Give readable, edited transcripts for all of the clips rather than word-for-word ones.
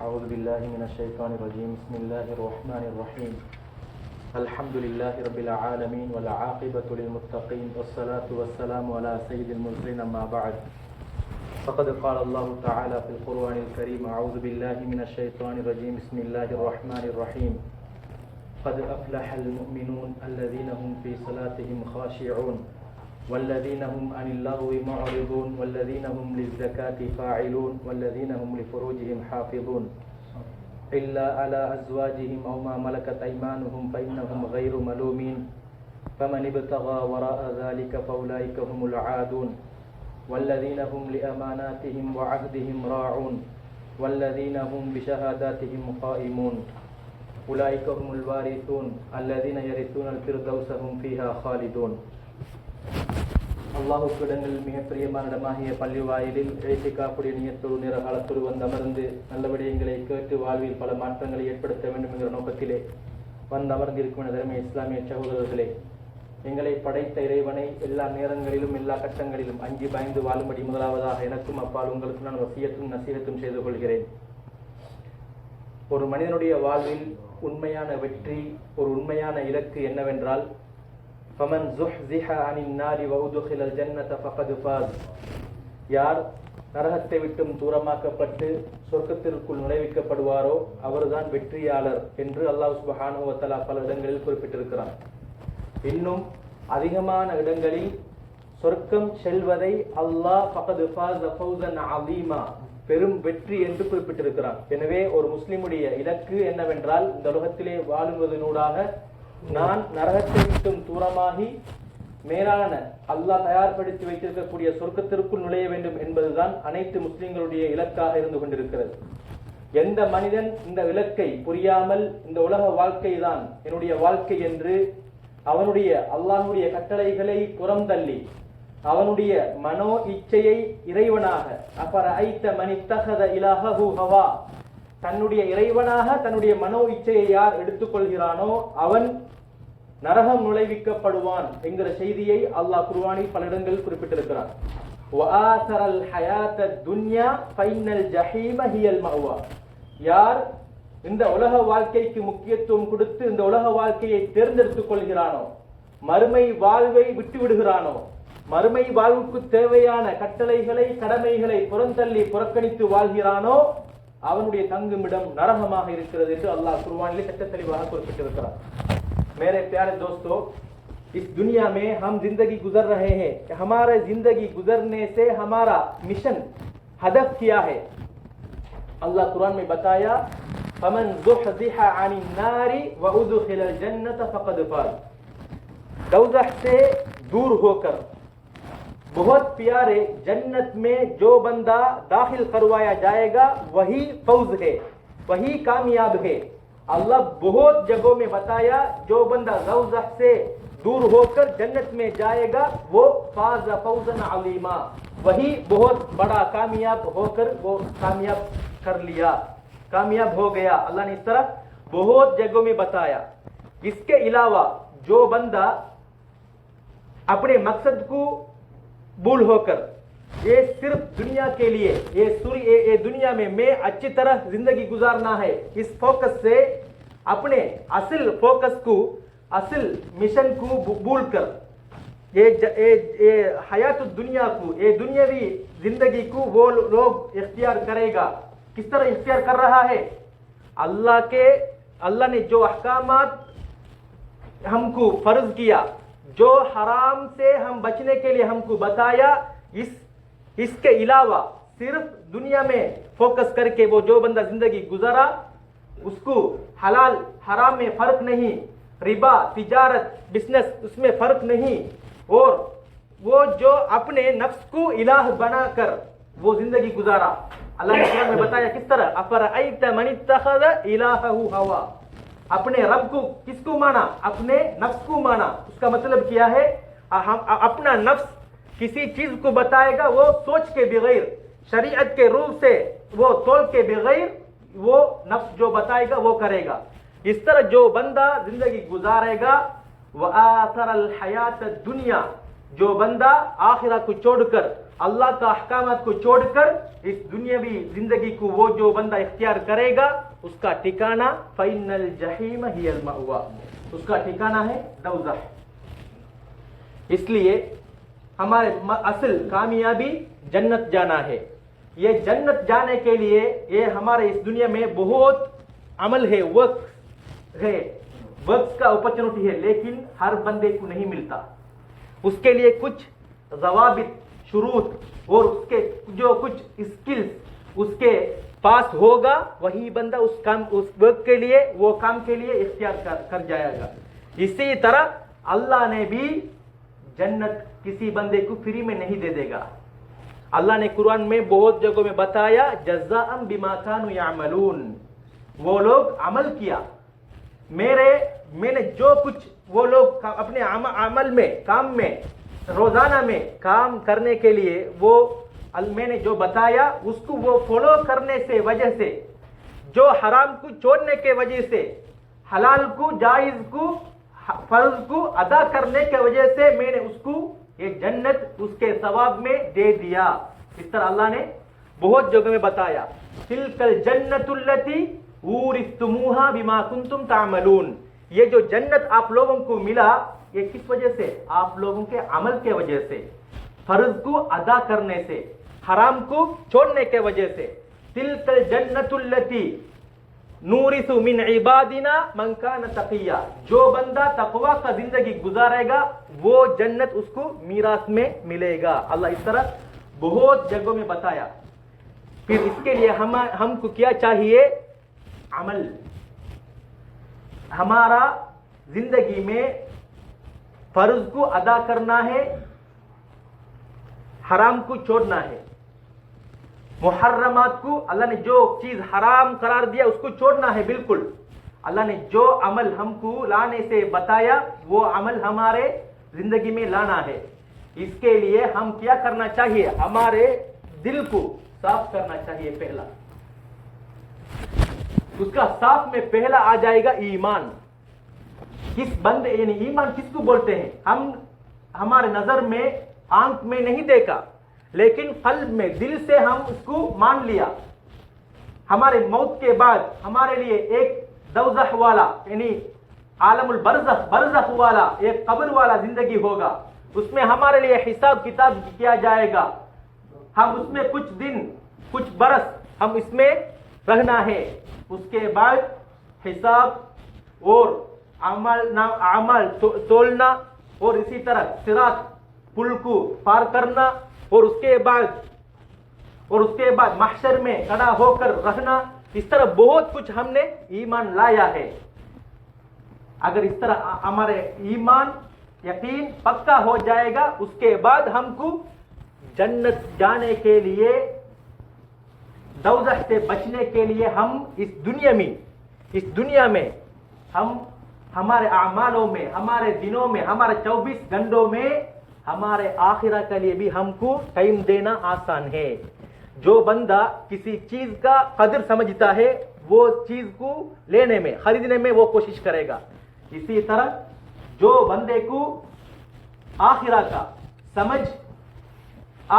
أعوذ بالله من الشيطان الرجيم. بسم الله الرحمن الرحيم. الحمد لله رب العالمين والعاقبة للمتقين والصلاة والسلام على سيد المرسلين أما بعد. فقد قال الله تعالى في القرآن الكريم: أعوذ بالله من الشيطان الرجيم. بسم الله الرحمن الرحيم. قد أفلح المؤمنون الذين هم في صلاتهم خاشعون والذين هم عن اللغو معرضون والذين هم للزكاة فاعلون والذين هم لفروجهم حافظون إلا على أزواجهم أو ما ملكت أيمانهم فإنهم غير ملومين فمن ابتغى وراء ذلك فأولئك هم العادون والذين هم لأماناتهم وعهدهم راعون والذين هم بشهاداتهم قائمون أولئك هم الوارثون الذين يرثون الفردوس هم فيها خالدون. அல்லாஹுக்கு இடங்களில் மிக பிரியமான இடமாகிய பள்ளி வாயிலில் இழைத்திக்காப்புடைய நியத்தோடு நிற காலத்தோடு வந்தமர்ந்து நல்ல விடயங்களை கேட்டு வாழ்வில் பல மாற்றங்களை ஏற்படுத்த வேண்டும் என்கிற நோக்கத்திலே வந்தமர்ந்திருக்கும் தர்ம இஸ்லாமிய சகோதரர்களே, எங்களை படைத்த இறைவனை எல்லா நேரங்களிலும் எல்லா கட்டங்களிலும் அஞ்சி பயந்து வாழும்படி முதலாவதாக எனக்கும் அப்பால் உங்களுக்கு நான் வசியத்தும் நசீகத்தும் செய்து கொள்கிறேன். ஒரு மனிதனுடைய வாழ்வில் உண்மையான வெற்றி, ஒரு உண்மையான இலக்கு என்னவென்றால், فَمَنْ زُحْزِحَ عَنِ النَّارِ وَأُدْخِلَ الْجَنَّةَ فَقَدْ فَازَ. யார் நரகத்தை விட்டும் தூரமாக்கப்பட்டு சொர்க்கத்திற்குள் நுழைவிக்கப்படுவாரோ அவர்தான் வெற்றியாளர் என்று அல்லாஹ் சுப்ஹானஹு வ தஆலா பல இடங்களில் குறிப்பிட்டிருக்கிறார். இன்னும் அதிகமான இடங்களில் சொர்க்கம் செல்வதை அல்லாஹ் ஃபகத் ஃபாஸ ஃபௌஸன் அஸீமா, பெரும் வெற்றி என்று குறிப்பிட்டிருக்கிறார். எனவே ஒரு முஸ்லிமுடைய இலக்கு என்னவென்றால், இந்த உலகத்திலே வாழுவதனூடாக நான் நரகத்தை விட்டும் தூரமாகி மேலான அல்லாஹ் தயார்படுத்தி வைத்திருக்கக்கூடிய சொர்க்கத்திற்குள் நுழைய வேண்டும் என்பதுதான் அனைத்து முஸ்லிம்களுடைய இலக்காக இருந்து கொண்டிருக்கிறது. எந்த மனிதன் இந்த இலக்கை புரியாமல் இந்த உலக வாழ்க்கை தான் என்னுடைய வாழ்க்கை என்று அவனுடைய அல்லாஹ்வுடைய கட்டளைகளை புறம் தள்ளி அவனுடைய மனோ இச்சையை இறைவனாக அஃபரஐத மன் இத்தஹத இலாஹஹு ஹவா, தன்னுடைய இறைவனாக தன்னுடைய மனோ இச்சையை யார் எடுத்துக்கொள்கிறானோ அவன் நரகம் நுழைவிக்கப்படுவான் என்கிற செய்தியை அல்லாஹ் குர்ஆனில் பல இடங்களில் குறிப்பிட்டிருக்கிறார். வஆஸரல் ஹயாத்தத் துன்யா ஃபைனல் ஜஹீம ஹியல் மஅவா. யார் இந்த உலக வாழ்க்கைக்கு முக்கியத்துவம் கொடுத்து இந்த உலக வாழ்க்கையை தேர்ந்தெடுத்துக் கொள்கிறானோ, மறுமை வாழ்வை விட்டு விடுகிறானோ, மறுமை வாழ்வுக்கு தேவையான கட்டளைகளை கடமைகளை புறந்தள்ளி புறக்கணித்து வாழ்கிறானோ அவனுடைய தங்குமிடம் நரகமாக இருக்கிறது என்று அல்லாஹ் குர்ஆனிலே சட்ட தெளிவாக குறிப்பிட்டிருக்கிறார். मेरे प्यारे दोस्तों, इस दुनिया में हम जिंदगी गुजर रहे हैं कि हमारे जिंदगी गुजरने से हमारा मिशन हदफ क्या है. अल्लाह कुरान में बताया, फमन ज़ुहज़िह अनिन नारी व उदखिलल जन्नत फक़द फ़ाज़. दोज़ख से दूर होकर बहुत प्यारे जन्नत में जो बंदा दाखिल करवाया जाएगा वही फौज है, वही कामयाब है. अल्लाह बहुत जगहों में बताया, जो बंदा दोज़ख से दूर होकर जन्नत में जाएगा वो फाज़ फौज़न अज़ीमा, वही बहुत बड़ा कामयाब होकर वो कामयाब कर लिया, कामयाब हो गया. अल्लाह ने इस तरह बहुत जगहों में बताया. इसके अलावा जो बंदा अपने मकसद को भूल होकर ये सिर्फ दुनिया के लिए ये दुनिया में मैं अच्छी तरह जिंदगी गुजारना है, इस फोकस से अपने असल फोकस को असल मिशन को भूल कर ये हयात दुनिया को ये दुनियावी जिंदगी को वो लोग इख्तियार करेगा. किस तरह इख्तियार कर रहा है? अल्लाह ने जो अहकामात हमको फर्ज किया, जो हराम से हम बचने के लिए हमको बताया, इसके अलावा सिर्फ दुनिया में फोकस करके वो जो बंदा जिंदगी गुजारा उसको हलाल हराम में फर्क नहीं, रिबा तिजारत बिजनेस उसमें फर्क नहीं, और वो जो अपने नफ्स को इलाह बनाकर वो जिंदगी गुजारा. अल्लाह ने कुरान में बताया किस तरह, अफरअयत मन इत्तखज़ इलाहहु हवा. अपने रब को किसको माना? अपने नफ्स को माना. उसका मतलब क्या है? हम अपना नफ्स किसी चीज को बताएगा वो सोच के बगैर, शरीयत के रूल से वो तोल के बगैर वो नफ्स जो बताएगा वो करेगा. इस तरह जो बंदा जिंदगी गुजारेगा, वह आखिरल हयात दुनिया, जो बंदा आखिरा को छोड़कर اللہ کا احکامات کو چھوڑ کر اس دنیاوی زندگی کو وہ جو بندہ اختیار کرے گا اس کا ٹھکانہ فَإِنَّ الْجَحِيمَ هِيَ الْمَأْوَىٰ، اس کا ٹھکانہ ہے دوزخ۔ اس لیے ہمارے اصل کامیابی جنت جانا ہے۔ یہ جنت جانے کے لیے یہ ہمارے اس دنیا میں بہت عمل ہے، وقت ہے، وقت کا اپرچونٹی ہے، لیکن ہر بندے کو نہیں ملتا۔ اس کے لیے کچھ ضوابط، شروط اور اس کے جو کچھ اسکلز اس کے پاس ہوگا وہی بندہ اس وقت کے لیے وہ کام کے لیے اختیار کر جائے گا۔ اسی طرح اللہ نے بھی جنت کسی بندے کو فری میں نہیں دے دے گا۔ اللہ نے قرآن میں بہت جگہوں میں بتایا جزاء بما كانوا يعملون، وہ لوگ عمل کیا، میں نے جو کچھ وہ لوگ اپنے عمل میں، کام میں، روزانہ میں کام کرنے کے لیے وہ میں نے جو بتایا اس کو وہ فالو کرنے سے وجہ سے، جو حرام کو چھوڑنے کے وجہ سے، حلال کو، جائز کو، فرض کو ادا کرنے کی وجہ سے میں نے اس کو یہ جنت اس کے ثواب میں دے دیا۔ اس طرح اللہ نے بہت جگہ میں بتایا تلک الجنت التی اورثتموها بما کنتم تعملون، یہ جو جنت آپ لوگوں کو ملا یہ کس وجہ سے؟ آپ لوگوں کے عمل کے وجہ سے، فرض کو ادا کرنے سے، حرام کو چھوڑنے کے وجہ سے۔ تلک الجنت التی نورث من عبادنا من کان تقیا، جو بندہ تقوی کا زندگی گزارے گا وہ جنت اس کو میراث میں ملے گا۔ اللہ اس طرح بہت جگہوں میں بتایا۔ پھر اس کے لیے ہم کو کیا چاہیے؟ عمل۔ ہمارا زندگی میں فرض کو ادا کرنا ہے، حرام کو چھوڑنا ہے، محرمات کو اللہ نے جو چیز حرام قرار دیا اس کو چھوڑنا ہے بالکل۔ اللہ نے جو عمل ہم کو لانے سے بتایا وہ عمل ہمارے زندگی میں لانا ہے۔ اس کے لیے ہم کیا کرنا چاہیے؟ ہمارے دل کو صاف کرنا چاہیے۔ پہلا اس کا صاف میں پہلا آ جائے گا ایمان۔ کس بندے یعنی ایمان کس کو بولتے ہیں؟ ہم ہمارے نظر میں، آنکھ میں نہیں دیکھا لیکن قلب میں، دل سے ہم اس کو مان لیا۔ ہمارے موت کے بعد ہمارے لیے ایک دوزخ والا یعنی عالم البرزخ، برزخ والا ایک قبر والا زندگی ہوگا، اس میں ہمارے لیے حساب کتاب کیا جائے گا۔ ہم اس میں کچھ دن، کچھ برس ہم اس میں رہنا ہے، اس کے بعد حساب اور عمل تولنا اور اسی طرح صراط پل کو پار کرنا اور اس کے بعد محشر میں کھڑا ہو کر رہنا۔ اس طرح بہت کچھ ہم نے ایمان لایا ہے۔ اگر اس طرح ہمارے ایمان یقین پکا ہو جائے گا اس کے بعد ہم کو جنت جانے کے لیے، دوزخ سے بچنے کے لیے ہم اس دنیا میں ہم ہمارے اعمالوں میں، ہمارے دنوں میں، ہمارے 24 گھنٹوں میں ہمارے آخرہ کے لیے بھی ہم کو ٹائم دینا آسان ہے۔ جو بندہ کسی چیز کا قدر سمجھتا ہے وہ چیز کو لینے میں، خریدنے میں وہ کوشش کرے گا۔ اسی طرح جو بندے کو آخرہ کا سمجھ،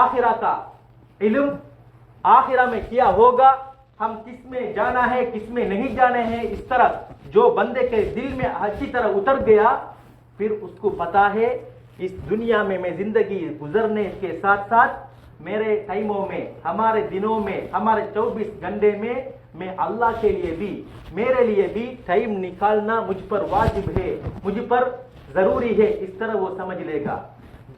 آخرہ کا علم، آخرہ میں کیا ہوگا، ہم کس میں جانا ہے کس میں نہیں جانے ہیں، اس طرح جو بندے کے دل میں اچھی طرح اتر گیا پھر اس کو پتا ہے اس دنیا میں میں زندگی گزرنے کے ساتھ ساتھ میرے ٹائموں میں، ہمارے دنوں میں، ہمارے 24 گھنٹے میں اللہ کے لیے بھی، میرے لیے بھی ٹائم نکالنا مجھ پر واجب ہے، مجھ پر ضروری ہے۔ اس طرح وہ سمجھ لے گا۔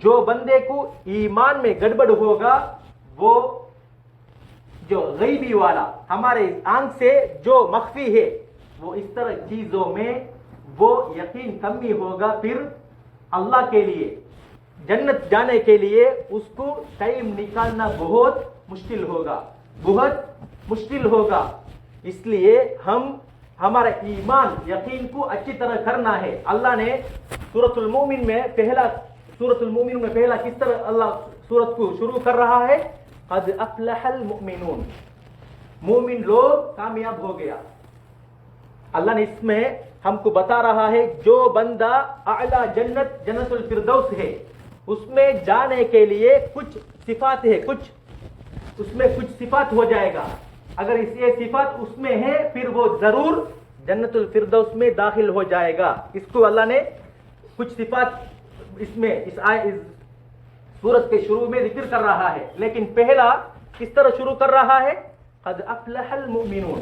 جو بندے کو ایمان میں گڑبڑ ہوگا وہ جو غیبی والا ہمارے آنکھ سے جو مخفی ہے وہ اس طرح چیزوں میں وہ یقین کمی ہوگا، پھر اللہ کے لیے جنت جانے کے لیے اس کو ٹائم نکالنا بہت مشکل ہوگا۔ اس لیے ہمارا ایمان یقین کو اچھی طرح کرنا ہے۔ اللہ نے سورۃ المومن میں پہلا کس طرح اللہ سورت کو شروع کر رہا ہے؟ قد افلح المؤمنون، مومن لوگ کامیاب ہو گیا۔ اللہ نے اس میں ہم کو بتا رہا ہے جو بندہ اعلی جنت الفردوس ہے उसमें जाने के लिए कुछ सिफात है, कुछ उसमें कुछ सिफात हो जाएगा। अगर ये सिफात उसमें है फिर वो जरूर जन्नतुल फिरदौस में दाखिल हो जाएगा। इसको अल्लाह ने कुछ सिफात इसमें इस सूरत के शुरू में जिक्र कर रहा है, लेकिन पहला किस तरह शुरू कर रहा है? क़द अफ़लहल मुमिनून,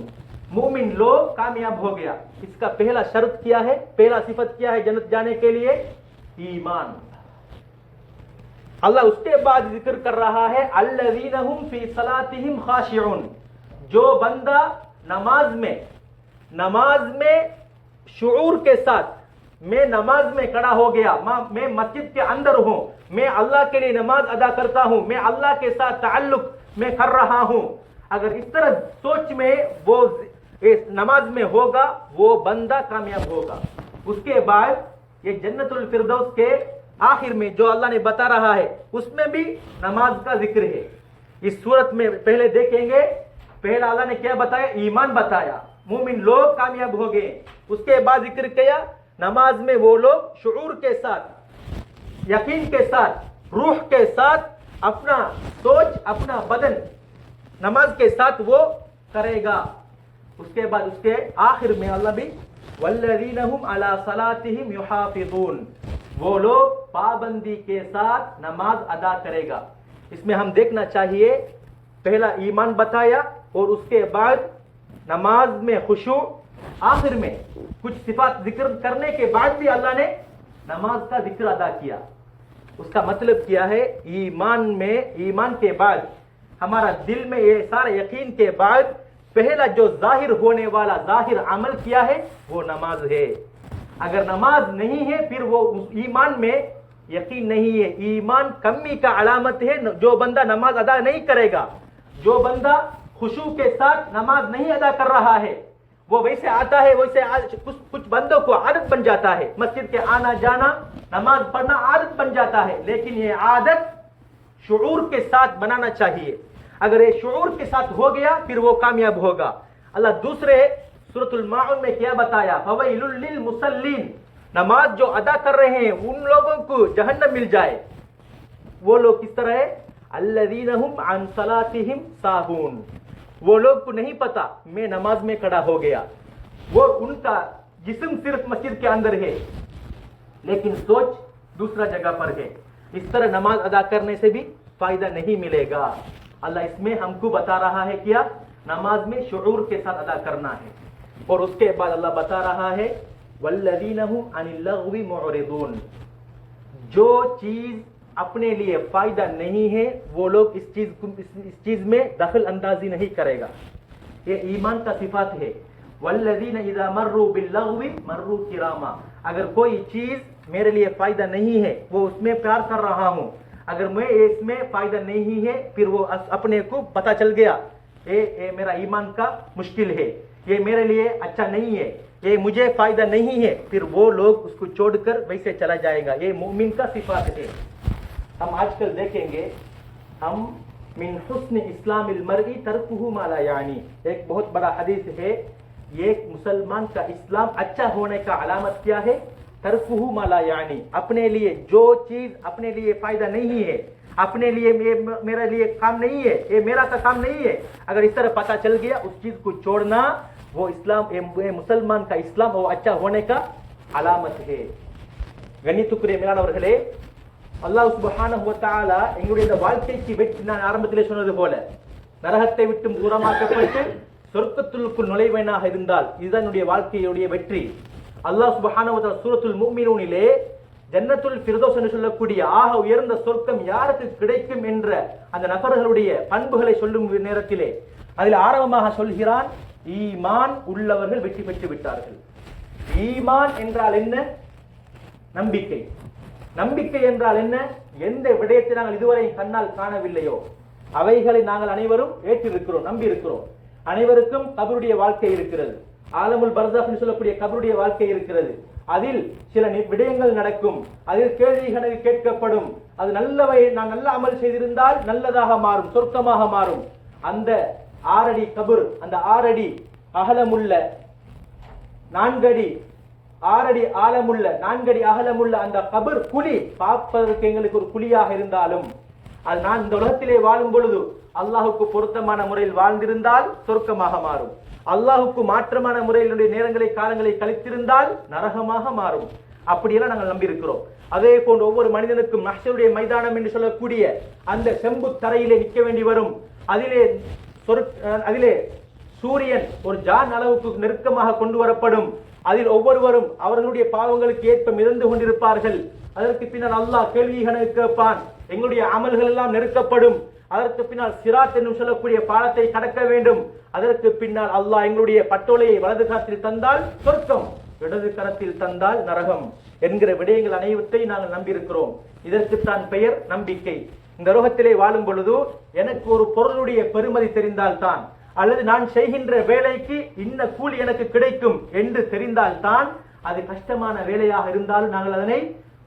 मुमिन लोग कामयाब हो गया। इसका पहला शर्त क्या है, पहला सिफत क्या है जन्नत जाने के लिए? ईमान। अल्लाह उसके बाद जिक्र कर रहा है अल्लज़ीना हुम फी सलातिहिम खाशिऊन, जो बंदा नमाज में शुऊर के साथ, मैं नमाज में खड़ा हो गया, मैं मस्जिद के अंदर हूं, मैं अल्लाह के लिए नमाज अदा करता हूं, मैं अल्लाह के साथ ताल्लुक में कर रहा हूं, अगर इस तरह सोच में वो नमाज में होगा वो बंदा कामयाब होगा। उसके बाद ये जन्नतुल फिरदौस के आखिर में जो अल्लाह ने बता रहा है उसमें भी नमाज का जिक्र है। इस सूरत में पहले देखेंगे, पहला अल्लाह ने क्या बताया? ईमान बताया, मुमिन लोग कामयाब हो गए। उसके बाद जिक्र किया नमाज में वो लोग शुऊर के साथ, यकीन के साथ, रूह के साथ अपना सोच, अपना बदन नमाज के साथ वो करेगा। उसके बाद उसके आखिर में अल्लाह भी वल्लज़ीना हुम अला सलातिहिम युहाफिज़ून, वो लोग पाबंदी के साथ नमाज अदा करेगा। इसमें हम देखना चाहिए पहला ईमान बताया और उसके बाद नमाज में खुशू, आखिर में कुछ सिफात जिक्र करने के बाद भी अल्लाह ने नमाज का जिक्र अदा किया। उसका मतलब क्या है? ईमान के बाद हमारा दिल में ये सारा यकीन के बाद पहला जो जाहिर होने वाला जाहिर अमल क्या है? वो नमाज है। अगर नमाज नहीं है फिर वो ईमान में यकीन नहीं है, ईमान कमी का अलामत है। जो बंदा नमाज अदा नहीं करेगा, जो बंदा खुशू के साथ नमाज नहीं अदा कर रहा है, वो वैसे आता है वैसे कुछ बंदों को आदत बन जाता है, मस्जिद के आना जाना, नमाज पढ़ना आदत बन जाता है, लेकिन ये आदत शुऊर के साथ बनाना चाहिए। अगर ये शुऊर के साथ हो गया फिर वो कामयाब होगा। अल्लाह दूसरे सूरतुल माउन में क्या बताया? फवैलुल लिल मुसल्लीन, नमाज जो अदा कर रहे हैं उन लोगों को जहन्नम मिल जाए। वो लोग किस तरह है? अल्लज़ीना हुम अन सलातिहिम साहून, वो लोग को नहीं पता मैं नमाज में खड़ा हो गया, वो उनका जिस्म सिर्फ मस्जिद के अंदर है लेकिन सोच दूसरा जगह पर है। इस तरह नमाज अदा करने से भी फायदा नहीं मिलेगा। अल्लाह इसमें हमको बता रहा है क्या? नमाज में शुऊर के साथ अदा करना है। और उसके बाद अल्लाह बता रहा है वल्लज़ीना हुम अनिल लग़वी मुअरिदून, जो चीज अपने लिए फायदा नहीं है वो लोग इस चीज में दखल अंदाजी नहीं करेगा। ये ईमान का सिफात है। वल्लज़ीना इज़ा मर्रू बिल्लग़वी मर्रू किरामा, अगर कोई चीज मेरे लिए फायदा नहीं है, वो उसमें प्यार कर रहा हूं, अगर मैं इसमें फायदा नहीं है फिर वो अपने को पता चल गया ये मेरा ईमान का मुश्किल है, ये मेरे लिए अच्छा नहीं है, ये मुझे फायदा नहीं है, फिर वो लोग उसको छोड़कर वैसे चला जाएगा। ये मोमिन का सिफात है। हम आजकल देखेंगे, हम मिन हुस्न इस्लामिल मर्ई तरकुहु मा ला यानी, एक बहुत बड़ा हदीस है, ये मुसलमान का इस्लाम अच्छा होने का अलामत क्या है? तरकुहु मा ला यानी, अपने लिए जो चीज अपने लिए फायदा नहीं है, अपने लिए मेरे लिए काम नहीं है, ये मेरा का काम नहीं है, अगर इस तरह पता चल गया उस चीज को छोड़ना, वो इस्लाम मुसलमान का इस्लाम वो अच्छा होने का अलामत है। கண்ணியத்துக்குரிய மேலானவர்களே, அல்லாஹ் சுப்ஹானஹு வ தஆலா எங்களுடைய வாழ்க்கைக்கு வெற்றி, நான் ஆரம்பத்திலே சொன்னது போல நரகத்தை விட்டு தூரமாக்கப்பட்டு சொர்க்கத்திற்குள் நுழைவனாக இருந்தால் இதுதான் என்னுடைய வாழ்க்கையுடைய வெற்றி. அல்லாஹ் சுப்ஹானஹு வ தஆலா சூரத்துல் முஃமினூனிலே ஜன்னத்துல் ஃபிர்தௌஸ் என்று சொல்லக்கூடிய ஆக உயர்ந்த சொர்க்கம் யாருக்கு கிடைக்கும் என்ற அந்த நபர்களுடைய பண்புகளை சொல்லும் நேரத்திலே அதில் ஆரம்பமாக சொல்கிறான், ஈமான் உள்ளவர்கள் வெற்றி பெற்று விட்டார்கள். ஈமான் என்றால் என்ன? நம்பிக்கை. நம்பிக்கை என்றால் என்ன? எந்த விடயத்தை நாங்கள் இதுவரை கண்ணால் காணவில்லையோ அவைகளை நாங்கள் அனைவரும் ஏற்றிருக்கிறோம், நம்பி இருக்கிறோம். அனைவருக்கும் கபருடைய வாழ்க்கை இருக்கிறது, ஆலமுல் பர்ஸாக் என்று சொல்லக்கூடிய கபருடைய வாழ்க்கை இருக்கிறது. அதில் சில விடயங்கள் நடக்கும், அதில் கேள்விகள் கேட்கப்படும். அது நல்லவை, நான் நல்ல அமல் செய்திருந்தால் நல்லதாக மாறும், சொர்க்கமாக மாறும். அந்த 6 அடி கபர், அந்த 6 அடி அகலமுள்ள 4 அடி 6 அடி ஆழமுள்ள 4 அடி அகலமுள்ள அந்த கபர் குழி பார்ப்பதற்கு எங்களுக்கு ஒரு குழியாக இருந்தாலும், அது நான் இந்த உலகத்திலே வாழும் பொழுது அல்லாஹுக்கு பொருத்தமான முறையில் வாழ்ந்திருந்தால் சொர்க்கமாக மாறும். அல்லாஹுக்கு மாற்றமான முறையிலுடைய நேரங்களை காலங்களை கழித்திருந்தால் நரகமாக மாறும். அப்படியெல்லாம் நாங்கள் நம்பியிருக்கிறோம். அதே போன்று ஒவ்வொரு மனிதனுக்கும் மஹ்ஷருடைய மைதானம் என்று சொல்லக்கூடிய அந்த செம்பு தரையிலே நிற்க வேண்டி வரும். அதிலே சூரியன் ஒரு ஜான் அளவுக்கு நெருக்கமாக கொண்டு வரப்படும். அதில் ஒவ்வொருவரும் அவர்களுடைய பாவங்களுக்கு ஏற்ப மிதந்து கொண்டிருப்பார்கள். அதற்கு பின்னால் அல்லாஹ் கேள்வி கேட்பான். எங்களுடைய அமல்கள் எல்லாம் நெருக்கப்படும். அதற்கு பின்னால் சிராத் என்று சொல்லக்கூடிய பாலத்தை கடக்க வேண்டும். அதற்கு பின்னால் அல்லாஹ் எங்களுடைய பட்டோலையை வலது கரத்தில் தந்தால் சொர்க்கம், இடது கரத்தில் தந்தால் நரகம் என்கிற விடயங்கள் அனைவற்றையும் நாங்கள் நம்பியிருக்கிறோம். இதற்குத்தான் பெயர் நம்பிக்கை. இந்த உலகத்திலே வாழும் பொழுது எனக்கு ஒரு பொருளுடைய பெருமதி தெரிந்தால்தான், அல்லது நான் செய்கின்ற வேலைக்கு இன்ன கூலி எனக்கு கிடைக்கும் என்று தெரிந்தால்தான், அது கஷ்டமான வேலையாக இருந்தாலும் நாங்கள் அதனை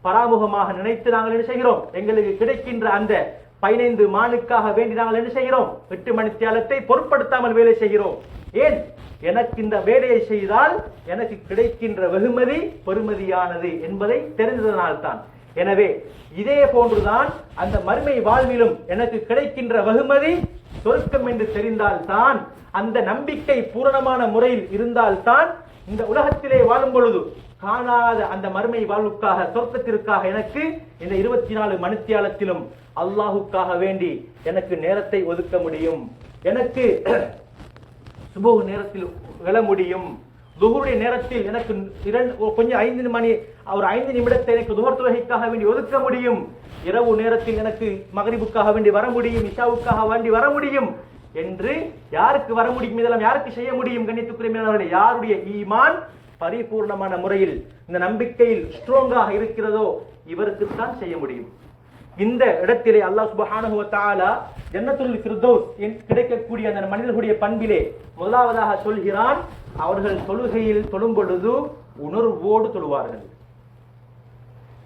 பராமுகமாக நினைத்து நாங்கள் என்ன செய்கிறோம், எங்களுக்கு கிடைக்கின்ற அந்த 15 மானுக்காக வேண்டி நாங்கள் என்ன செய்கிறோம், 8 மணித்தியாலத்தை பொருட்படுத்தாமல் வேலை செய்கிறோம். ஏன்? எனக்கு இந்த வேலையை செய்தால் எனக்கு கிடைக்கின்ற வெகுமதி பெருமதியானது என்பதை தெரிந்ததனால்தான். எனவே இதே போன்றுதான் அந்த மறுமை வாழ்விலும் எனக்கு கிடைக்கின்ற வெகுமதி சொர்க்கம் என்று தெரிந்தால்தான், அந்த நம்பிக்கை பூரணமான முறையில் இருந்தால்தான், இந்த உலகத்திலே வாழும் பொழுது காணாத அந்த மறுமை வாழ்வுக்காக சொர்க்கத்திற்காக எனக்கு இந்த 24 மணித்தியாலத்திலும் அல்லாஹுக்காக வேண்டி எனக்கு நேரத்தை ஒதுக்க முடியும். எனக்கு சுபஹ் நேரத்தில் எழ முடியும். துஹுருடைய நேரத்தில் எனக்கு கொஞ்சம் 5 மணி ஒரு 5 நிமிடத்தை எனக்கு துஹர் தொழுகைக்காக வேண்டி ஒதுக்க முடியும். இரவு நேரத்தில் எனக்கு மக்ரிபுக்காக வேண்டி வர முடியும், இஷாவுக்காக வேண்டி வர முடியும் என்று யாருக்கு வர முடியும்? இதெல்லாம் யாருக்கு செய்ய முடியும்? கண்ணியத்துக்குரியவர்களே, யாருடைய ஈமான் பரிபூர்ணமான முறையில் இந்த நம்பிக்கையில் ஸ்ட்ராங்காக இருக்கிறதோ இவருக்குத்தான் செய்ய முடியும். இந்த இடத்திலே அல்லாஹ் சுப்ஹானஹு வ தஆலா ஜன்னத்துல் ஃபிர்தௌஸ் கிடைக்கக்கூடிய அந்த மனிதர்களுடைய பண்பிலே முதலாவதாக சொல்கிறான், அவர்கள் தொழுகையில் தொழும் பொழுது உணர்வோடு தொழுவார்கள்.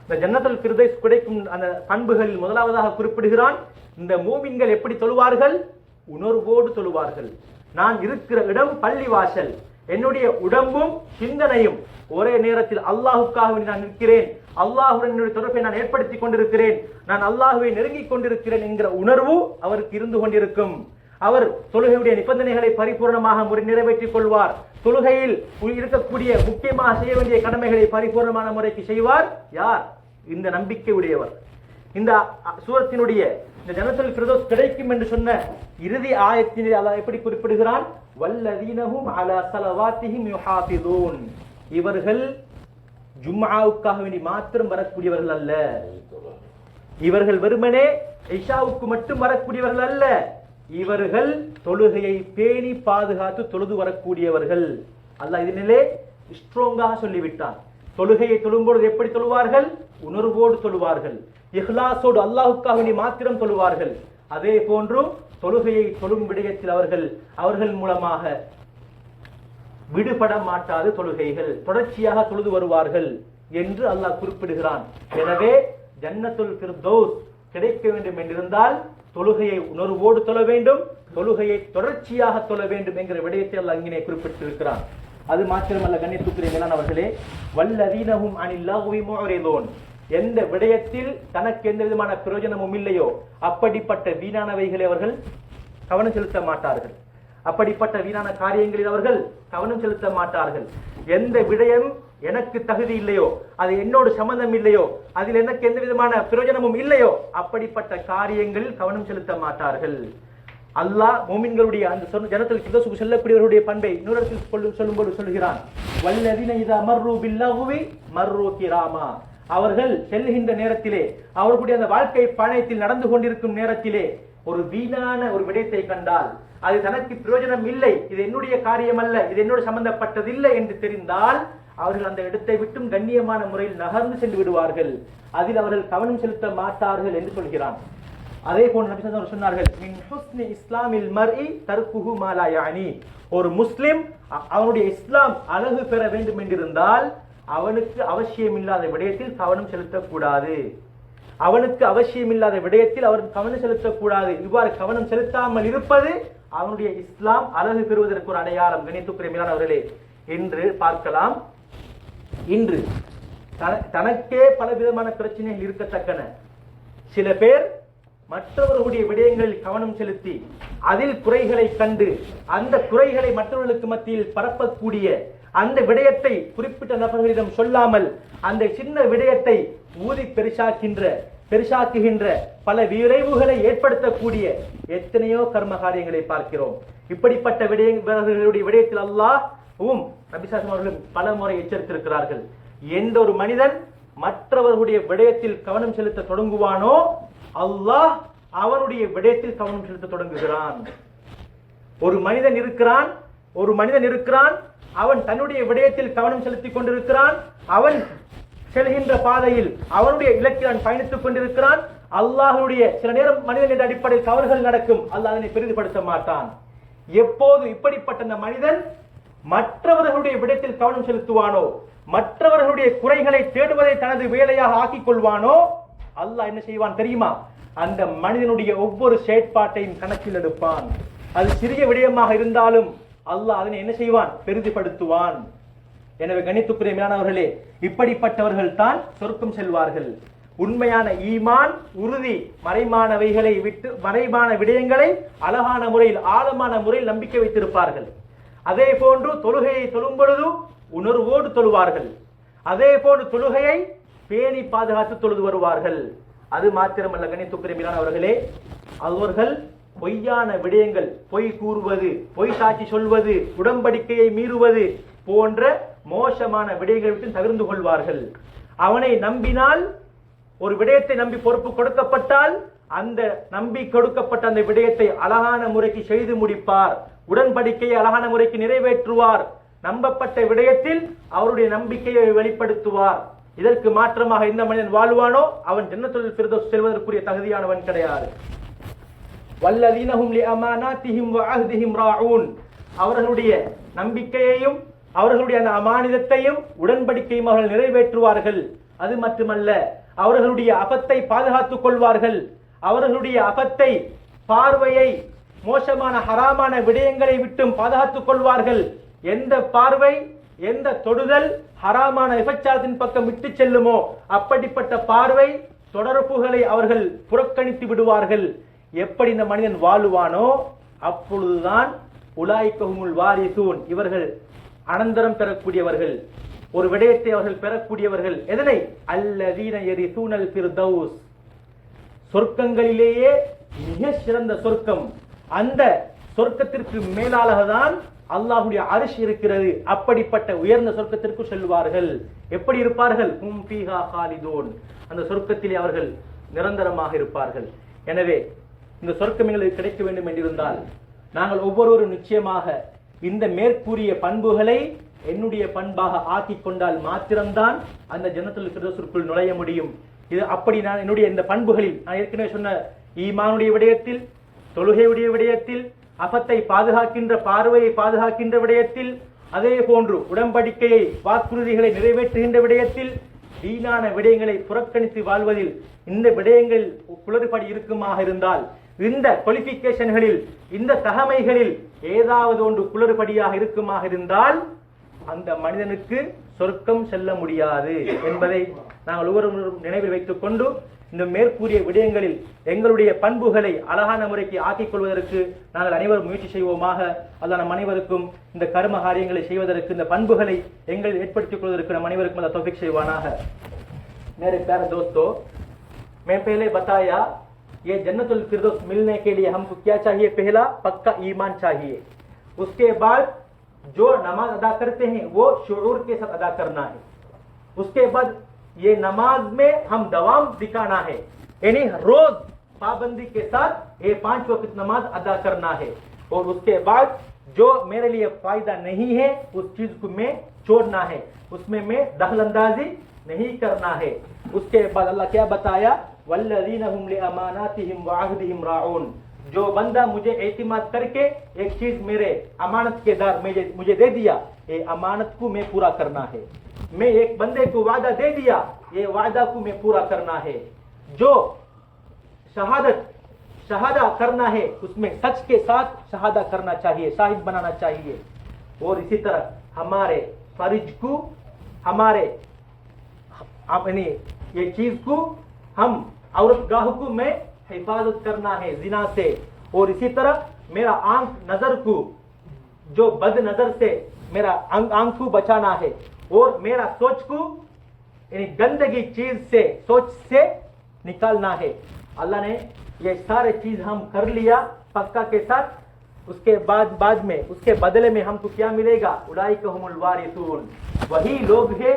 இந்த ஜன்னத்துல் ஃபிர்தௌஸ் கிடைக்கும் அந்த பண்புகளில் முதலாவதாக குறிப்பிடுகிறான், இந்த மூமின்கள் எப்படி தொழுவார்கள்? உணர்வோடு தொழுவார்கள். நான் இருக்கிற இடம் பள்ளி வாசல், என்னுடைய உடம்பும் சிந்தனையும் ஒரே நேரத்தில் அல்லாஹுக்காக நான் நிற்கிறேன், அல்லாஹுடன் என்னுடைய தொடர்பை நான் ஏற்படுத்திக் கொண்டிருக்கிறேன், நான் அல்லாஹுவை நெருங்கிக் கொண்டிருக்கிறேன் என்கிற உணர்வு அவருக்கு இருந்து கொண்டிருக்கும். அவர் தொழுகையுடைய நிபந்தனைகளை பரிபூர்ணமாக நிறைவேற்றிக் கொள்வார். தொழுகையில் இருக்கக்கூடிய முக்கியமாக செய்ய வேண்டிய கடமைகளை பரிபூர்ணமான முறைக்கு செய்வார். யார்? இந்த நம்பிக்கை உடையவர். இந்த சூரத்தினுடைய இந்த ஜன்னத்துல் ஃபிர்தௌஸ் கிடைக்கும் என்று சொன்ன இறுதி ஆயத்திலே அல்லாஹ் எப்படி குறிப்பிடுகிறான்? வல்லதீனஹும் அலா ஸலவாத்திஹிம் யுஹாஃபிதூன். இவர்கள் ஜும்ஆவுக்காக வேண்டி மாத்திரம் வரக்கூடியவர்கள் அல்ல. இவர்கள் வெறுமனே இஷாவுக்கு மட்டும் வரக்கூடியவர்கள் அல்ல. இவர்கள் தொழுகையை பேணி பாதுகாத்து தொழுது வரக்கூடியவர்கள். அல்லாஹ் இதனிலே ஸ்ட்ராங்காக சொல்லிவிட்டான். தொழுகையை தொழும்பொழுது எப்படி தொழுவார்கள்? உணர்வோடு தொழுவார்கள், இஹ்லாஸோடு அல்லாஹுக்காக வேண்டி மாத்திரம் தொழுவார்கள். அதே போன்று தொழுகையை தொழும் விடயத்தில் அவர்கள் மூலமாக விடுபட மாட்டாது தொழுகைகள் தொடர்ச்சியாக தொழுது வருவார்கள் என்று அல்லாஹ் குறிப்பிடுகிறான். எனவே ஜன்னத்துல் ஃபிர்தௌஸ் கிடைக்க வேண்டும் என்றிருந்தால் தொழுகையை உணர்வோடு தொழ வேண்டும், தொழுகையை தொடர்ச்சியாக தொழ வேண்டும் என்கிற விடயத்தை அல்லாஹ் இங்கே குறிப்பிட்டிருக்கிறான். அது மாத்திரமல்ல கண்ணியத்துக்குரிய மேலானவர்களே, வல்லதீனஹும் அனில் லஹ்வி முஅரிதூன். எந்த விடயத்தில் தனக்கு எந்த விதமான பிரயோஜனமும் இல்லையோ அப்படிப்பட்ட வீணானவைகளை அவர்கள் கவனம் செலுத்த மாட்டார்கள். அப்படிப்பட்ட வீணான காரியங்களில் அவர்கள் கவனம் செலுத்த மாட்டார்கள். எந்த விடயம் எனக்கு தகுதி இல்லையோ, அது என்னோடு சம்பந்தம் இல்லையோ, அதில் எனக்கு எந்த விதமான பிரயோஜனமும் இல்லையோ அப்படிப்பட்ட காரியங்களில் கவனம் செலுத்த மாட்டார்கள். அல்லாஹ் மூமின்களுடைய அந்த ஜன்னத்துல் ஃபிர்தௌஸுக்கு செல்லக்கூடியவர்களுடைய பண்பை இன்னொரு சொல்லும்போது சொல்கிறான், வல்லதீன இதா மர்ரு பில்லஹ்வி மர்ரு கிராமா. அவர்கள் செல்லுகின்ற நேரத்திலே, அவர்களுடைய அந்த வாழ்க்கை பயணத்தில் நடந்து கொண்டிருக்கும் நேரத்திலே ஒரு வீணான ஒரு விடயத்தை கண்டால், அது தனக்கு பிரயோஜனம் இல்லை, இது என்னுடைய காரியம் அல்ல, இது என்னோடு சம்பந்தப்பட்டதில்லை என்று தெரிந்தால் அவர்கள் அந்த இடத்தை விட்டும் கண்ணியமான முறையில் நகர்ந்து சென்று விடுவார்கள். அதில் அவர்கள் கவனம் செலுத்த மாட்டார்கள் என்று சொல்கிறான். அதே போன்று நபி ஸல்லல்லாஹு அலைஹி வஸல்லம் சொன்னார்கள், மின் ஹுஸ்னி இஸ்லாமில் மர்இ தர்குஹு மா லா யானி. ஒரு முஸ்லிம் அவனுடைய இஸ்லாம் அழகு பெற வேண்டும் என்றிருந்தால் அவனுக்கு அவசியம் இல்லாத விடயத்தில் கவனம் செலுத்தக்கூடாது. அவனுக்கு அவசியம் இல்லாத விடயத்தில் அவர் கவனம் செலுத்தக்கூடாது. இவ்வாறு கவனம் செலுத்தாமல் இருப்பது அவனுடைய இஸ்லாம் அழகு பெறுவதற்கு ஒரு அடையாளம். கணித்துக்குரிய மேலானவர்களே, என்று பார்க்கலாம். இன்று தனக்கே பலவிதமான பிரச்சனைகள் இருக்கத்தக்கன சில பேர் மற்றவர்களுடைய விடயங்களில் கவனம் செலுத்தி அதில் குறைகளை கண்டு அந்த குறைகளை மற்றவர்களுக்கு மத்தியில் பரப்பக்கூடிய அந்த விடயத்தை குறிப்பிட்ட நபர்களிடம் சொல்லாமல் அந்த சின்ன விடயத்தை ஊதி பெருசாக்குகின்ற பல விளைவுகளை ஏற்படுத்தக்கூடிய எத்தனையோ கர்ம காரியங்களை பார்க்கிறோம். இப்படிப்பட்ட விடயங்களுடைய விடயத்தில் அல்லாஹ்வும் நபி ஸல்லல்லாஹு அலைஹி வஸல்லம் பல முறை எச்சரித்திருக்கிறார்கள். எந்த ஒரு மனிதன் மற்றவர்களுடைய விடயத்தில் கவனம் செலுத்த தொடங்குவானோ அல்லாஹ் அவனுடைய விடயத்தில் கவனம் செலுத்த தொடங்குகிறான். ஒரு மனிதன் இருக்கிறான் அவன் தன்னுடைய விடயத்தில் கவனம் செலுத்திக் கொண்டிருக்கிறான். அவன் செல்கின்ற பாதையில் அவனுடைய இலக்கில் பயணித்துக் கொண்டிருக்கிறான். அல்லாஹ்வுடைய சில நேரம் மனிதன் என்ற அடிப்படையில் தவறுகள் நடக்கும். அல்லாஹ் அதனை பெரிதுபடுத்த மாட்டான். எப்போது இப்படிப்பட்ட அந்த மனிதன் மற்றவர்களுடைய விடயத்தில் கவனம் செலுத்துவானோ, மற்றவர்களுடைய குறைகளை தேடுவதை தனது வேலையாக ஆக்கிக் கொள்வானோ, அல்லாஹ் என்ன செய்வான் தெரியுமா? அந்த மனிதனுடைய ஒவ்வொரு செயற்பாட்டையும் கணக்கில் எடுப்பான். அது சிறிய விடயமாக இருந்தாலும் அல்லாஹ் அதனை என்ன செய்வான்? பெரிதுபடுத்துவான். எனவே கணித்துக்குரிய மேலானவர்களே, இப்படிப்பட்டவர்கள் தான் சொர்க்கம் செல்வார்கள். உண்மையான ஈமான் உறுதி மறைமானவைகளை விட்டு மறைமான விடயங்களை அழகான முறையில் ஆழமான முறையில் நம்பிக்கை வைத்திருப்பார்கள். அதே போன்று தொழுகையை தொழும் பொழுது உணர்வோடு தொழுவார்கள். அதே போன்று தொழுகையை பேணி பாதுகாத்து தொழுது வருவார்கள். அது மாத்திரமல்ல கணித்துக்குரிய மேலானவர்களே, அவர்கள் பொய்யான விடயங்கள், பொய் கூறுவது, பொய் சாட்சி சொல்வது, உடன்படிக்கையை மீறுவது போன்ற மோசமான விடயங்களை விட்டு தவிர்த்து கொள்வார்கள். அவனை நம்பினால், ஒரு விடயத்தை நம்பி பொறுப்பு கொடுக்கப்பட்டால் அந்த நம்பி கொடுக்கப்பட்ட அந்த விடயத்தை அழகான முறைக்கு செய்து முடிப்பார். உடன்படிக்கையை அழகான முறைக்கு நிறைவேற்றுவார். நம்பப்பட்ட விடயத்தில் அவருடைய நம்பிக்கையை வெளிப்படுத்துவார். இதற்கு மாற்றமாக எந்த மனிதன் வாழ்வானோ அவன் ஜன்னத்துல் ஃபிர்தௌஸ் செல்வதற்குரிய தகுதியானவன் கிடையாது. வல்லதீனஹும் லிஅமானாத்திஹிம் வஅஹ்திஹிம் ராஊன், அவர்களுடைய நம்பிக்கையையும் அவர்களுடைய அந்த அமானிதத்தையும் உடன்படிக்கையும் அவர்கள் நிறைவேற்றுவார்கள். அது மட்டுமல்ல, அவர்களுடைய அபத்தை பாதுகாத்துக் கொள்வார்கள். அவர்களுடைய அபத்தை, பார்வையை, மோசமான ஹராமான விடயங்களை விட்டும் பாதுகாத்துக் கொள்வார்கள். எந்த பார்வை, எந்த தொடுதல் ஹராமான விபச்சாரத்தின் பக்கம் விட்டு செல்லுமோ அப்படிப்பட்ட பார்வை தொடர்புகளை அவர்கள் புறக்கணித்து விடுவார்கள். எப்படி இந்த மனிதன் வாழுவானோ அப்பொழுதுதான் உலாயிக்கஹுமுல் வாரிசூன், இவர்கள் அனந்தரம் பெறக்கூடியவர்கள், ஒரு விடயத்தை அவர்கள் பெறக்கூடியவர்கள். எதனை? அல்லதீன யரிசூனல் ஃபிர்தௌஸ், சொர்க்கங்களிலேயே மிக சிறந்த சொர்க்கம். அந்த சொர்க்கத்திற்கு மேலாகதான் அல்லாஹ்வுடைய அர்ஷ் இருக்கிறது. அப்படிப்பட்ட உயர்ந்த சொர்க்கத்திற்கு செல்வார்கள். எப்படி இருப்பார்கள்? ஹும் ஃபீஹா காலிதூன், அந்த சொர்க்கத்திலே அவர்கள் நிரந்தரமாக இருப்பார்கள். எனவே இந்த சொர்க்கம் எங்களுக்கு கிடைக்க வேண்டும் என்றிருந்தால் நாங்கள் ஒவ்வொருவரும் நிச்சயமாக இந்த மேற்கூறிய பண்புகளை என்னுடைய பண்பாக ஆக்கிக் கொண்டால் மாத்திரம்தான் அந்த ஜன்னத்துல் ஃபிர்தௌஸிற்குள் நுழைய முடியும். இது அப்படி நான் என்னுடைய இந்த பண்புகளில் நான் ஏற்கனவே சொன்ன ஈமானுடைய விடயத்தில், தொழுகையுடைய விடயத்தில், அபத்தை பாதுகாக்கின்ற பார்வையை பாதுகாக்கின்ற விடயத்தில், அதே போன்று உடன்படிக்கையை வாக்குறுதிகளை நிறைவேற்றுகின்ற விடயத்தில், வீணான விடயங்களை புறக்கணித்து வாழ்வதில் இந்த விடயங்கள் குளறுபடி இருக்குமாக இருந்தால், இந்த குவாலிஃபிகேஷன்களில், இந்த தகமைகளில் ஏதாவது ஒன்று குளறுபடியாக இருக்குமாக இருந்தால் அந்த மனிதனுக்கு சொர்க்கம் செல்ல முடியாது என்பதை நாங்கள் ஒவ்வொருவரும் நினைவில் வைத்துக் கொண்டு இந்த மேற்கூறிய விடயங்களில் எங்களுடைய பண்புகளை அழகான முறைக்கு ஆக்கிக் கொள்வதற்கு நாங்கள் அனைவரும் முயற்சி செய்வோமாக. அல்லாஹ் நம் அனைவருக்கும் இந்த கர்ம காரியங்களை செய்வதற்கு, இந்த பண்புகளை எங்கள் ஏற்படுத்திக் கொள்வதற்கு நம் அனைவருக்கும் அல்லாஹ் தௌஃபீக் செய்வானாக. मेरे प्यारे दोस्तों, मैं पहले बताया ये जन्नतुल फिरदौस मिलने के लिए हमको क्या चाहिए? पहला पक्का ईमान चाहिए. उसके बाद जो नमाज अदा करते हैं वो शुऊर के साथ अदा करना है. उसके बाद ये नमाज में हम दवाम दिखाना है, यानी रोज पाबंदी के साथ ये 5 वक्त नमाज अदा करना है. और उसके बाद जो मेरे लिए फायदा नहीं है उस चीज को मैं छोड़ना है, उसमें मैं दखल अंदाजी नहीं करना है. उसके बाद अल्लाह क्या बताया? वल्लज़ीना हुम लिअमानातिहिम वअहदिहिम राऊन, जो बंदा मुझे एतिमाद करके एक चीज मेरे अमानत के दार मुझे दे दिया, ये अमानत को मैं पूरा करना है. मैं एक बंदे को वादा दे दिया, ये वादा को मैं पूरा करना है. जो शहादा करना है उसमें सच के साथ शहादा करना चाहिए, शाहिद बनाना चाहिए. और इसी तरह हमारे फर्ज को ہمارے اپنی یہ چیز کو ہم عورت گاہ کو میں حفاظت کرنا ہے زنا سے، اور اسی طرح میرا آنکھ نظر کو جو بد نظر سے میرا آنکھ کو بچانا ہے، اور میرا سوچ کو یعنی گندگی چیز سے سوچ سے نکالنا ہے۔ اللہ نے یہ سارے چیز ہم کر لیا پکا کے ساتھ، اس کے بعد میں اس کے بدلے میں ہم کو کیا ملے گا؟ اولئک هم الوارثون، وہی لوگ ہیں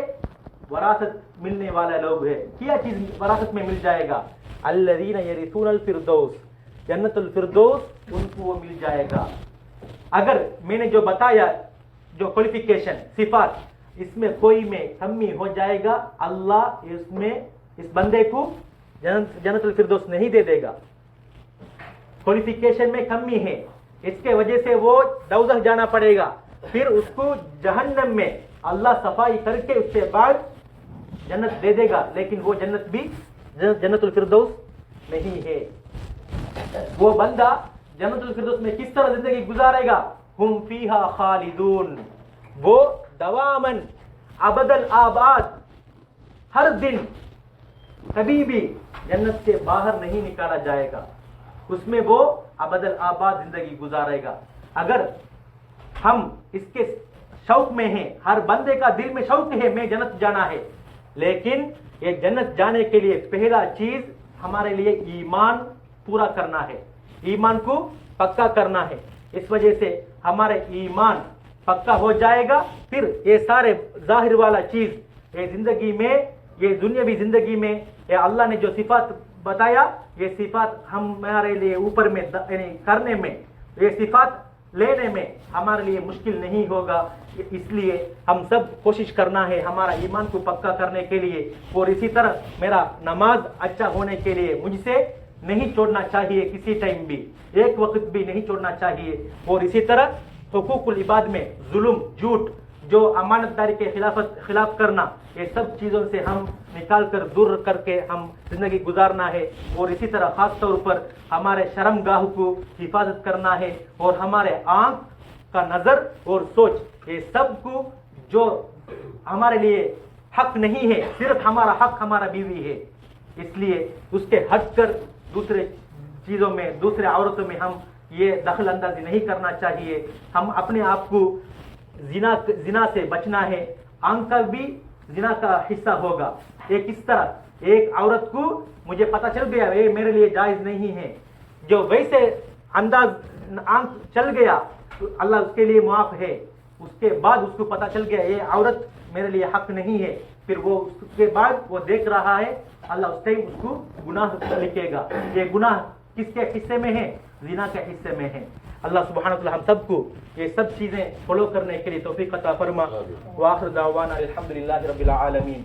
وراثت ملنے والا لوگ ہے۔ کیا چیز وراثت میں مل جائے گا؟ الذین یرثون الفردوس، جنت الفردوس ان کو وہ مل جائے گا۔ اگر میں نے جو بتایا جو کوالیفیکیشن صفات، اس میں کوئی میں کمی ہو جائے گا، اللہ اس بندے کو جنت الفردوس نہیں دے دے گا۔ کوالیفیکیشن میں کمی ہے، اس کے وجہ سے وہ دوزخ جانا پڑے گا، پھر اس کو جہنم میں اللہ صفائی کر کے اس کے بعد جنت دے دے گا، لیکن وہ جنت بھی جنت الفردوس نہیں ہے۔ وہ بندہ جنت الفردوس میں کس طرح زندگی گزارے گا؟ ہم فیہا خالدون، وہ دوامن ابد الآباد، ہر دن کبھی بھی جنت سے باہر نہیں نکالا جائے گا، اس میں وہ ابد الآباد زندگی گزارے گا۔ اگر ہم اس کے شوق میں ہیں، ہر بندے کا دل میں شوق ہے میں جنت جانا ہے، لیکن یہ جنت جانے کے لیے پہلا چیز ہمارے لیے ایمان پورا کرنا ہے، ایمان کو پکا کرنا ہے۔ اس وجہ سے ہمارے ایمان پکا ہو جائے گا، پھر یہ سارے ظاہر والا چیز یہ زندگی میں، یہ دنیاوی زندگی میں یہ اللہ نے جو صفات بتایا، یہ صفات ہمارے لیے اوپر میں یعنی کرنے میں، یہ صفات لینے میں ہمارے لیے مشکل نہیں ہوگا۔ اس لیے ہم سب کوشش کرنا ہے ہمارا ایمان کو پکا کرنے کے لیے، اور اسی طرح میرا نماز اچھا ہونے کے لیے مجھ سے نہیں چھوڑنا چاہیے، کسی ٹائم بھی ایک وقت بھی نہیں چھوڑنا چاہیے، اور اسی طرح حقوق العباد میں ظلم، جھوٹ، جو امانت داری کے خلاف کرنا، یہ سب چیزوں سے ہم نکال کر دور کر کے ہم زندگی گزارنا ہے، اور اسی طرح خاص طور پر ہمارے شرم گاہ کو حفاظت کرنا ہے، اور ہمارے آنکھ کا نظر اور سوچ، یہ سب کو جو ہمارے لیے حق نہیں ہے، صرف ہمارا حق ہمارا بیوی ہے، اس لیے اس کے ہٹ کر دوسرے چیزوں میں، دوسرے عورتوں میں ہم یہ دخل اندازی نہیں کرنا چاہیے۔ ہم اپنے آپ کو زنا سے بچنا ہے، آنکھ کا بھی زنا کا حصہ ہوگا۔ یہ کس طرح؟ ایک عورت کو مجھے پتہ چل گیا یہ میرے لیے جائز نہیں ہے، جو ویسے انداز آنکھ چل گیا تو اللہ اس کے لیے معاف ہے، اس کے بعد اس کو پتہ چل گیا یہ عورت میرے لیے حق نہیں ہے، پھر وہ اس کے بعد وہ دیکھ رہا ہے، اللہ اس ٹائم اس کو گناہ لکھے گا۔ یہ گناہ کس کے حصے میں ہے؟ زنا کے حصے میں ہے۔ اللہ سبحانہ وتعالی ہم سب کو یہ سب چیزیں فالو کرنے کے لیے توفیق عطا فرما۔ وآخر دعوانا الحمدللہ رب العالمین۔